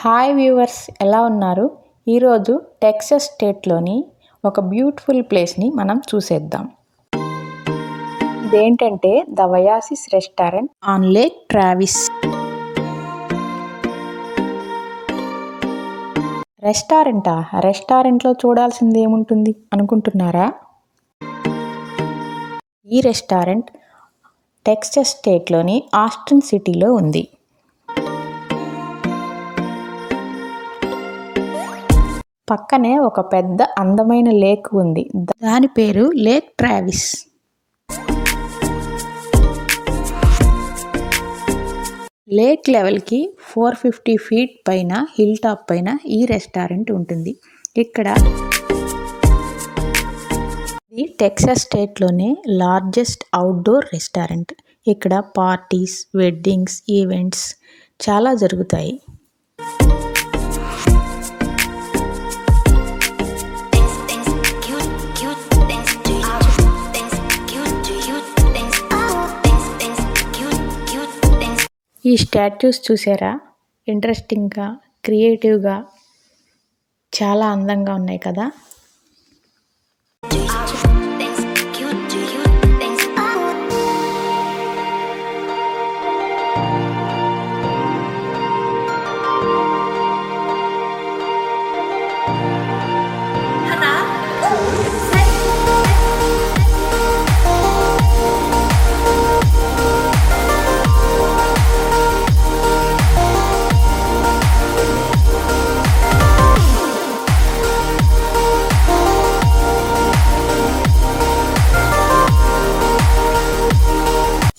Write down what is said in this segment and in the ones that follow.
Hi viewers, ఎలా ఉన్నారు? ఈరోజు టెక్సాస్ స్టేట్లోని ఒక బ్యూటిఫుల్ ప్లేస్ని మనం చూసేద్దాం. ఇదేంటంటే the Oasis restaurant on Lake Travis. రెస్టారెంట్లో చూడాల్సింది ఏముంటుంది అనుకుంటున్నారా? ఈ రెస్టారెంట్ టెక్సాస్ స్టేట్లోని ఆస్టిన్ సిటీలో ఉంది. పక్కనే ఒక పెద్ద అందమైన లేక్ ఉంది. దాని పేరు లేక్ ట్రావిస్. లేక్ లెవెల్కి 450 ఫీట్ పైన హిల్ టాప్ పైన ఈ రెస్టారెంట్ ఉంటుంది. ఇక్కడ ఇది టెక్సాస్ స్టేట్లోనే లార్జెస్ట్ అవుట్డోర్ రెస్టారెంట్. ఇక్కడ పార్టీస్, వెడ్డింగ్స్, ఈవెంట్స్ చాలా జరుగుతాయి. ఈ స్టాట్యూస్ చూసారా? ఇంట్రెస్టింగ్గా, క్రియేటివ్గా చాలా అందంగా ఉన్నాయి కదా.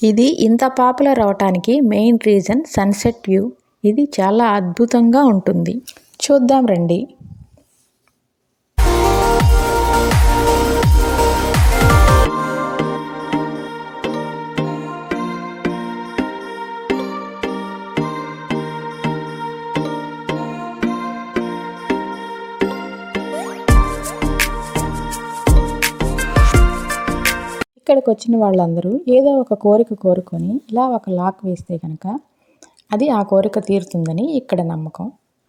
ఇది ఇంత పాపులర్ అవటానికి మెయిన్ రీజన్ సన్సెట్ వ్యూ. ఇది చాలా అద్భుతంగా ఉంటుంది. చూద్దాం రండి. ఇక్కడికి వచ్చిన వాళ్ళందరూ ఏదో ఒక కోరిక కోరుకొని ఇలా ఒక లాక్ వేస్తే కనుక అది ఆ కోరిక తీరుతుందని ఇక్కడ నమ్మకం.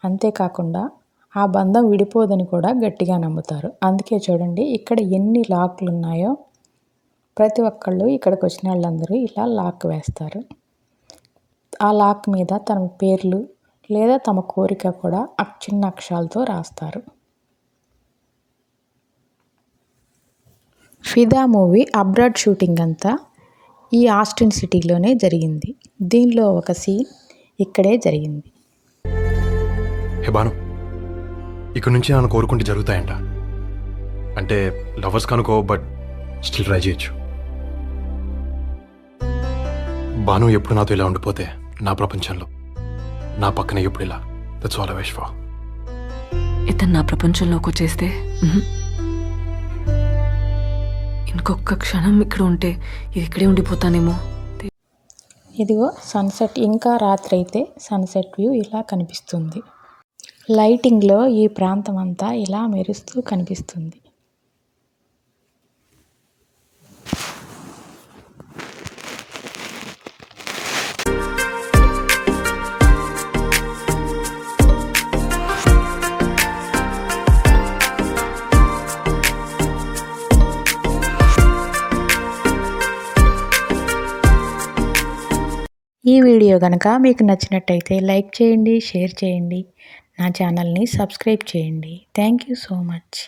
అంతేకాకుండా ఆ బంధం విడిపోదని కూడా గట్టిగా నమ్ముతారు. అందుకే చూడండి ఇక్కడ ఎన్ని లాక్లు ఉన్నాయో. ప్రతి ఒక్కళ్ళు ఇక్కడికి వచ్చిన వాళ్ళందరూ ఇలా లాక్ వేస్తారు. ఆ లాక్ మీద తమ పేర్లు లేదా తమ కోరిక కూడా చిన్న అక్షరాలతో రాస్తారు. ఫిదా మూవీ అబ్రాడ్ షూటింగ్ అంతా ఈ ఆస్టిన్ సిటీలోనే జరిగింది. దీనిలో ఒక సీన్ ఇక్కడే జరిగింది. హే బాను, ఇక్కడ నుంచి నన్ను కోరుకుంటే జరుగుతాయంట. అంటే లవర్స్ కనుకో, బట్ స్టిల్ ట్రై చేయొచ్చు. బాను ఎప్పుడు నాతో ఇలా ఉండిపోతే నా ప్రపంచంలో నా పక్కనే ఎప్పుడు ఇలా. That's all I wish for. ఇతను నా ప్రపంచంలోకి వచ్చేస్తే ఇంకొక క్షణం ఇక్కడ ఉంటే ఇక్కడే ఉండిపోతానేమో. ఇదిగో సన్సెట్. ఇంకా రాత్రి అయితే సన్సెట్ వ్యూ ఇలా కనిపిస్తుంది. లైటింగ్లో ఈ ప్రాంతం అంతా ఇలా మెరుస్తూ కనిపిస్తుంది. ఈ వీడియో కనుక మీకు నచ్చినట్టయితే లైక్ చేయండి, షేర్ చేయండి, నా ఛానల్ని సబ్స్క్రైబ్ చేయండి. Thank you so much.